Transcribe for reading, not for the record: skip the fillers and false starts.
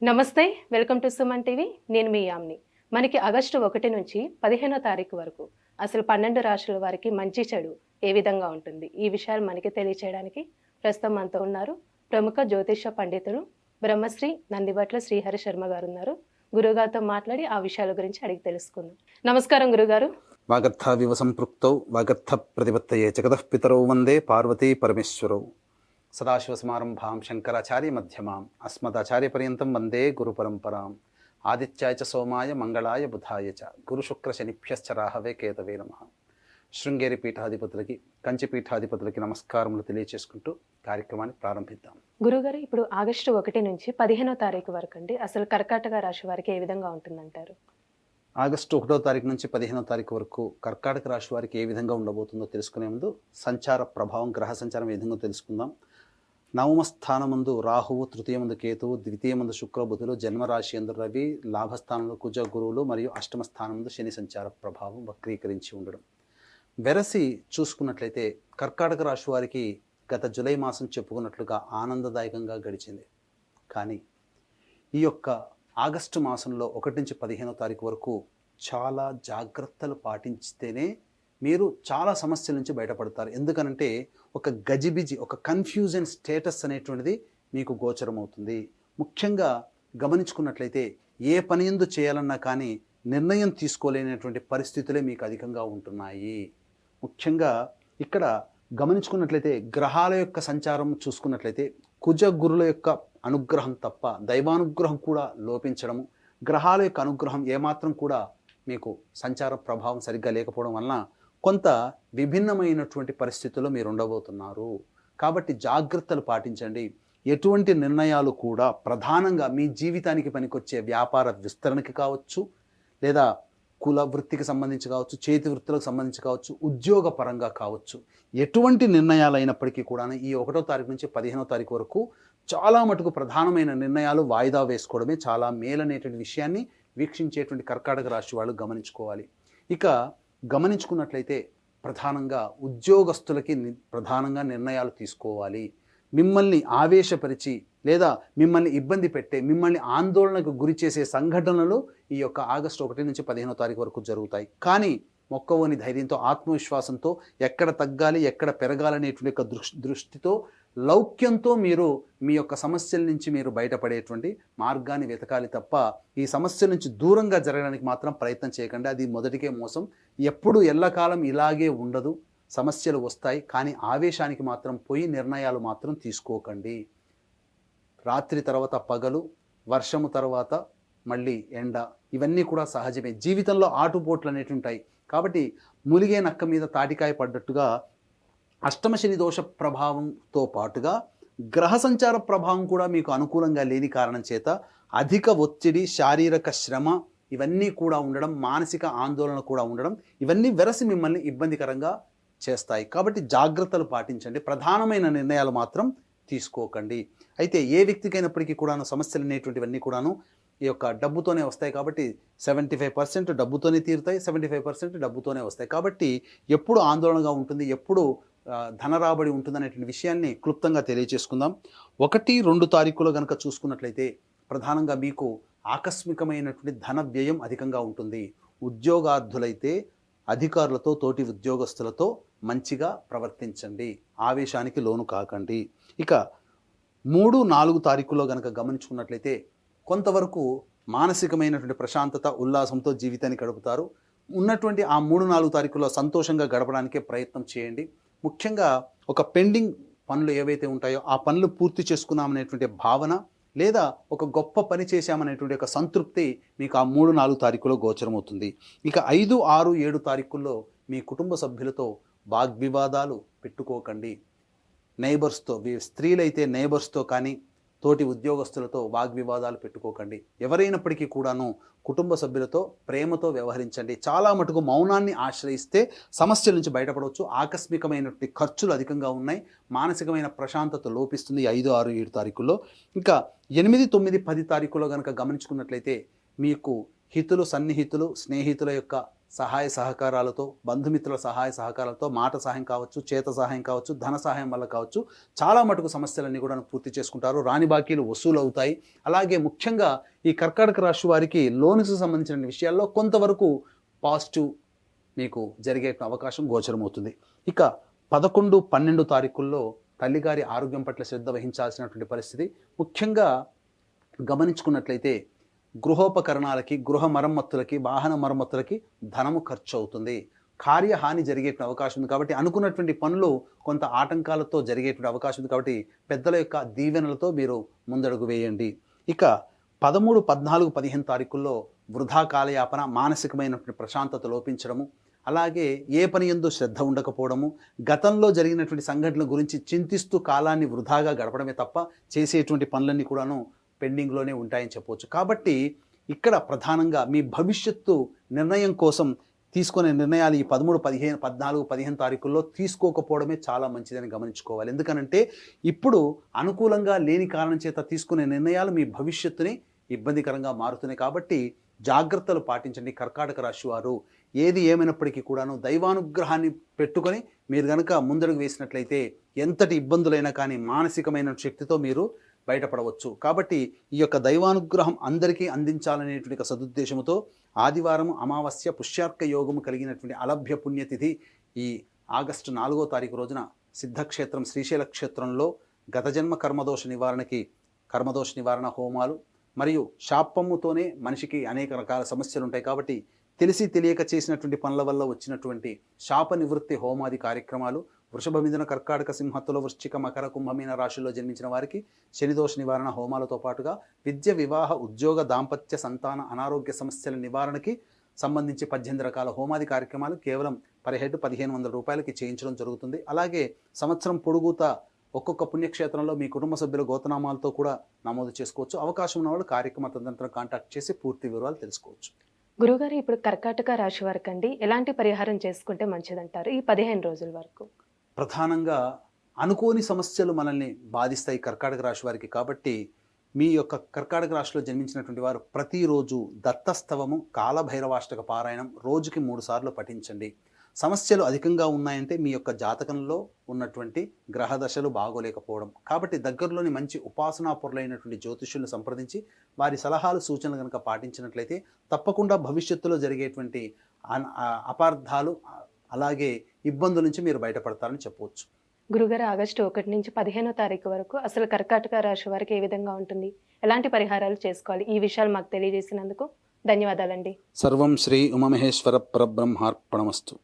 నమస్తే. Welcome to Suman TV. నేను మీ యామ్ని. మనకి ఆగస్టు 1 నుంచి 15వ తారీఖు వరకు అసలు 12 రాశుల వారికి మంచి చెడు ఏ విధంగా ఉంటుంది? ఈ విషయాలు మనకి తెలియచేయడానికి ప్రస్తుతం మనతో ఉన్నారు ప్రముఖ జ్యోతిష పండితులు బ్రహ్మశ్రీ నందిబట్ల శ్రీహరి శర్మ గారు ఉన్నారు. గురుగారితో మాట్లాడి ఆ విషయాల గురించి అడిగి తెలుసుకుందాం. నమస్కారం గురుగారు. వాగర్థావివ సంపృక్తౌ వాగర్థ ప్రతిపత్తయే జగతః పితరౌ వందే పార్వతీ పరమేశ్వరౌ సదాశివసమారంభాం శంకరాచార్య మధ్యమాం అస్మదాచార్యపర్యంతం వందే గురుపరంపరాం ఆదిత్యాయ చ సోమాయ మంగళాయ బుధాయ చ గురుశుక్రశనిభ్యశ్చ రాహవే కేతవే నమః. శృంగేరి పీఠాధిపతులకి కంచి పీఠాధిపతులకి నమస్కారములు తెలియచేసుకుంటూ కార్యక్రమాన్ని ప్రారంభిద్దాం. గురుగారు, ఇప్పుడు ఆగస్టు 1 నుంచి 15వ తారీఖు వరకు అండి అసలు కర్కాటక రాశి వారికి ఏ విధంగా ఉంటుందంటారు? ఆగస్టు 1వ తారీఖు నుంచి 15వ తారీఖు వరకు కర్కాటక రాశి వారికి ఏ విధంగా ఉండబోతుందో తెలుసుకునే ముందు సంచార ప్రభావం, గ్రహ సంచారం ఏ విధంగా తెలుసుకుందాం. నవమ స్థానమందు రాహువు, తృతీయమందు కేతువు, ద్వితీయమందు శుక్ర బుధులు, జన్మరాశి యందు రవి, లాభస్థానంలో కుజ గురువులు మరియు అష్టమ స్థానమందు శని సంచార ప్రభావం వక్రీకరించి ఉండడం. వెరసి చూసుకున్నట్లయితే కర్కాటక రాశి వారికి గత జూలై మాసం చెప్పుకున్నట్లుగా ఆనందదాయకంగా గడిచింది. కానీ ఈ యొక్క ఆగస్టు మాసంలో 1 నుంచి 15వ తారీఖు వరకు చాలా జాగ్రత్తలు పాటించితేనే మీరు చాలా సమస్యల నుంచి బయటపడతారు. ఎందుకనంటే ఒక గజిబిజి, ఒక కన్ఫ్యూజన్ స్టేటస్ అనేటువంటిది మీకు గోచరమవుతుంది. ముఖ్యంగా గమనించుకున్నట్లయితే ఏ పని ఎందు చేయాలన్నా కానీ నిర్ణయం తీసుకోలేనటువంటి పరిస్థితులే మీకు అధికంగా ఉంటున్నాయి. ముఖ్యంగా ఇక్కడ గమనించుకున్నట్లయితే గ్రహాల యొక్క సంచారం చూసుకున్నట్లయితే కుజ గురుల యొక్క అనుగ్రహం తప్ప దైవానుగ్రహం కూడా లోపించడము, గ్రహాల యొక్క అనుగ్రహం ఏమాత్రం కూడా మీకు సంచార ప్రభావం సరిగ్గా లేకపోవడం వలన కొంత విభిన్నమైనటువంటి పరిస్థితుల్లో మీరు ఉండబోతున్నారు. కాబట్టి జాగ్రత్తలు పాటించండి. ఎటువంటి నిర్ణయాలు కూడా ప్రధానంగా మీ జీవితానికి పనికొచ్చే వ్యాపార విస్తరణకి కావచ్చు, లేదా కుల వృత్తికి సంబంధించి కావచ్చు, చేతి వృత్తులకు సంబంధించి కావచ్చు, ఉద్యోగ పరంగా కావచ్చు, ఎటువంటి నిర్ణయాలు అయినప్పటికీ కూడా ఈ 1వ తారీఖు నుంచి 15వ తారీఖు వరకు చాలా మటుకు ప్రధానమైన నిర్ణయాలు వాయిదా వేసుకోవడమే చాలా మేలనేటువంటి విషయాన్ని వీక్షించేటువంటి కర్కాటక రాశి వాళ్ళు గమనించుకోవాలి. ఇక గమనించుకున్నట్లయితే ప్రధానంగా ఉద్యోగస్తులకి ప్రధానంగా నిర్ణయాలు తీసుకోవాలి. మిమ్మల్ని ఆవేశపరిచి లేదా మిమ్మల్ని ఇబ్బంది పెట్టే, మిమ్మల్ని ఆందోళనకు గురి చేసే సంఘటనలు ఈ యొక్క ఆగస్టు 1 నుంచి 15వ తారీఖు వరకు జరుగుతాయి. కానీ మొక్కవోని ధైర్యంతో, ఆత్మవిశ్వాసంతో ఎక్కడ తగ్గాలి, ఎక్కడ పెరగాలనేటువంటి యొక్క దృష్టితో, లౌక్యంతో మీరు మీ యొక్క సమస్యల నుంచి మీరు బయటపడేటువంటి మార్గాన్ని వెతకాలి తప్ప ఈ సమస్యల నుంచి దూరంగా జరగడానికి మాత్రం ప్రయత్నం చేయకండి. అది మొదటికే మోసం. ఎప్పుడు ఎల్లకాలం ఇలాగే ఉండదు. సమస్యలు వస్తాయి, కానీ ఆవేశానికి మాత్రం పోయి నిర్ణయాలు మాత్రం తీసుకోకండి. రాత్రి తర్వాత పగలు, వర్షము తర్వాత మళ్ళీ ఎండ, ఇవన్నీ కూడా సహజమే. జీవితంలో ఆటుపోట్లు అనేవి ఉంటాయి. కాబట్టి ములిగే నక్క మీద తాటికాయ పడ్డట్టుగా అష్టమ శని దోష ప్రభావంతో పాటుగా గ్రహ సంచార ప్రభావం కూడా మీకు అనుకూలంగా లేని కారణం చేత అధిక ఒత్తిడి, శారీరక శ్రమ ఇవన్నీ కూడా ఉండడం, మానసిక ఆందోళన కూడా ఉండడం, ఇవన్నీ వెరసి మిమ్మల్ని ఇబ్బందికరంగా చేస్తాయి. కాబట్టి జాగ్రత్తలు పాటించండి. ప్రధానమైన నిర్ణయాలు మాత్రం తీసుకోకండి. అయితే ఏ వ్యక్తికైనప్పటికీ కూడాను సమస్యలు అనేటువంటివన్నీ కూడాను ఈ యొక్క డబ్బుతోనే వస్తాయి. కాబట్టి 75% డబ్బుతోనే తీరుతాయి, 75% డబ్బుతోనే వస్తాయి. కాబట్టి ఎప్పుడు ఆందోళనగా ఉంటుంది, ఎప్పుడు ధనరాబడి ఉంటుంది అనేటువంటి విషయాన్ని క్లుప్తంగా తెలియజేసుకుందాం. 1, 2 తారీఖులో కనుక చూసుకున్నట్లయితే ప్రధానంగా మీకు ఆకస్మికమైనటువంటి ధన వ్యయం అధికంగా ఉంటుంది. ఉద్యోగార్థులైతే అధికారులతో, తోటి ఉద్యోగస్తులతో మంచిగా ప్రవర్తించండి. ఆవేశానికి లోను కాకండి. ఇక 3, 4 తారీఖులో కనుక గమనించుకున్నట్లయితే కొంతవరకు మానసికమైనటువంటి ప్రశాంతత, ఉల్లాసంతో జీవితాన్ని గడుపుతారు. ఉన్నటువంటి ఆ 3, 4 తారీఖుల్లో సంతోషంగా గడపడానికే ప్రయత్నం చేయండి. ముఖ్యంగా ఒక పెండింగ్ పనులు ఏవైతే ఉంటాయో ఆ పనులు పూర్తి చేసుకున్నామనేటువంటి భావన, లేదా ఒక గొప్ప పని చేశామనేటువంటి ఒక సంతృప్తి మీకు ఆ 3, 4 తారీఖులో గోచరమవుతుంది. ఇక 5, 6, 7 తారీఖుల్లో మీ కుటుంబ సభ్యులతో వాగ్వివాదాలు పెట్టుకోకండి. నైబర్స్తో, స్త్రీలైతే నైబర్స్తో కానీ తోటి ఉద్యోగస్తులతో వాగ్వివాదాలు పెట్టుకోకండి. ఎవరైనప్పటికీ కూడాను కుటుంబ సభ్యులతో ప్రేమతో వ్యవహరించండి. చాలా మటుకు మౌనాన్ని ఆశ్రయిస్తే సమస్యల నుంచి బయటపడవచ్చు. ఆకస్మికమైనటువంటి ఖర్చులు అధికంగా ఉన్నాయి, మానసికమైన ప్రశాంతత లోపిస్తుంది 5, 6, 7 తారీఖుల్లో. ఇంకా 8, 9, 10 తారీఖుల్లో కనుక గమనించుకున్నట్లయితే మీకు హితులు, సన్నిహితులు, స్నేహితుల యొక్క సహాయ సహకారాలతో, బంధుమిత్రుల సహాయ సహకారాలతో, మాట సహాయం కావచ్చు, చేత సహాయం కావచ్చు, ధన సహాయం వల్ల కావచ్చు, చాలా మటుకు సమస్యలన్నీ కూడా పూర్తి చేసుకుంటారు. రాని బాకీలు వసూలు అవుతాయి. అలాగే ముఖ్యంగా ఈ కర్కాటక రాశి వారికి లోన్స్ సంబంధించిన విషయాల్లో కొంతవరకు పాజిటివ్ మీకు జరిగే అవకాశం గోచరమవుతుంది. ఇక 11, 12 తారీఖుల్లో తల్లిగారి ఆరోగ్యం పట్ల శ్రద్ధ వహించాల్సినటువంటి పరిస్థితి. ముఖ్యంగా గమనించుకున్నట్లయితే గృహోపకరణాలకి, గృహ మరమ్మతులకి, వాహన మరమ్మతులకి ధనము ఖర్చు అవుతుంది. కార్యహాని జరిగేటువంటి అవకాశం ఉంది. కాబట్టి అనుకున్నటువంటి పనులు కొంత ఆటంకాలతో జరిగేటువంటి అవకాశం ఉంది. కాబట్టి పెద్దల యొక్క దీవెనలతో మీరు ముందడుగు వేయండి. ఇక 13, 14, 15 తారీఖుల్లో వృధా కాలయాపన, మానసికమైనటువంటి ప్రశాంతత లోపించడము, అలాగే ఏ పని యందు శ్రద్ధ ఉండకపోవడము, గతంలో జరిగినటువంటి సంఘటనల గురించి చింతిస్తూ కాలాన్ని వృధాగా గడపడమే తప్ప చేసేటువంటి పనులన్నీ కూడాను పెండింగ్లోనే ఉంటాయని చెప్పవచ్చు. కాబట్టి ఇక్కడ ప్రధానంగా మీ భవిష్యత్తు నిర్ణయం కోసం తీసుకునే నిర్ణయాలు ఈ 13, 15, 14, 15 తారీఖుల్లో తీసుకోకపోవడమే చాలా మంచిదని గమనించుకోవాలి. ఎందుకనంటే ఇప్పుడు అనుకూలంగా లేని కారణం చేత తీసుకునే నిర్ణయాలు మీ భవిష్యత్తుని ఇబ్బందికరంగా మారుతున్నాయి. కాబట్టి జాగ్రత్తలు పాటించండి. కర్కాటక రాశి వారు ఏది ఏమైనప్పటికీ కూడాను దైవానుగ్రహాన్ని పెట్టుకొని మీరు కనుక ముందడుగు వేసినట్లయితే ఎంతటి ఇబ్బందులైనా కానీ మానసికమైన శక్తితో మీరు బయటపడవచ్చు. కాబట్టి ఈ యొక్క దైవానుగ్రహం అందరికీ అందించాలనేటువంటి సదుద్దేశంతో ఆదివారం, అమావాస్య, పుష్యార్క యోగము కలిగినటువంటి అలభ్య పుణ్యతిథి ఈ ఆగస్టు 4వ తారీఖు రోజున సిద్ధక్షేత్రం శ్రీశైల క్షేత్రంలో గత జన్మ కర్మదోష నివారణకి కర్మదోష నివారణ హోమాలు, మరియు శాపముతోనే మనిషికి అనేక రకాల సమస్యలు ఉంటాయి. కాబట్టి తెలిసి తెలియక చేసినటువంటి పనుల వల్ల వచ్చినటువంటి శాప నివృత్తి హోమాది కార్యక్రమాలు, వృషభ, మిథున, కర్కాటక, సింహత్తుల, వృశ్చిక, మకర, కుంభమీన రాశుల్లో జన్మించిన వారికి శనిదోష నివారణ హోమాలతో పాటుగా విద్య, వివాహ, ఉద్యోగ, దాంపత్య, సంతాన, అనారోగ్య సమస్యల నివారణకి సంబంధించి 18 రకాల హోమాది కార్యక్రమాలు కేవలం పర్ హెడ్ 1500 రూపాయలకి చేయించడం జరుగుతుంది. అలాగే సంవత్సరం పొడుగుతా ఒక్కొక్క పుణ్యక్షేత్రంలో మీ కుటుంబ సభ్యుల గోతనామాలతో కూడా నమోదు చేసుకోవచ్చు. అవకాశం ఉన్న వాళ్ళు కార్యక్రమ తదనంతరం కాంటాక్ట్ చేసి పూర్తి వివరాలు తెలుసుకోవచ్చు. గురుగారు, ఇప్పుడు కర్కాటక రాశి వారికి అండి ఎలాంటి పరిహారం చేసుకుంటే మంచిదంటారు ఈ 15 రోజుల వరకు? ప్రధానంగా అనుకోని సమస్యలు మనల్ని బాధిస్తాయి కర్కాటక రాశి వారికి. కాబట్టి మీ యొక్క కర్కాటక రాశిలో జన్మించినటువంటి వారు ప్రతిరోజు దత్తస్తవము, కాలభైరవాష్టక పారాయణం రోజుకి 3 సార్లు పఠించండి. సమస్యలు అధికంగా ఉన్నాయంటే మీ యొక్క జాతకంలో ఉన్నటువంటి గ్రహదశలు బాగోలేకపోవడం. కాబట్టి దగ్గరలోని మంచి ఉపాసనాపరులైనటువంటి జ్యోతిష్యులను సంప్రదించి వారి సలహాలు, సూచనలు కనుక పాటించినట్లయితే తప్పకుండా భవిష్యత్తులో జరిగేటువంటి అపార్థాలు అలాగే ఇబ్బందుల నుంచి మీరు బయటపడతారని చెప్పవచ్చు. గురుగారు, ఆగస్టు 1 నుంచి 15వ తారీఖు వరకు అసలు కర్కాటక రాశి వారికి ఏ విధంగా ఉంటుంది, ఎలాంటి పరిహారాలు చేసుకోవాలి, ఈ విషయాలు మాకు తెలియజేసినందుకు ధన్యవాదాలండి. సర్వం శ్రీ ఉమామహేశ్వర పరబ్రహ్మార్పణమస్తు.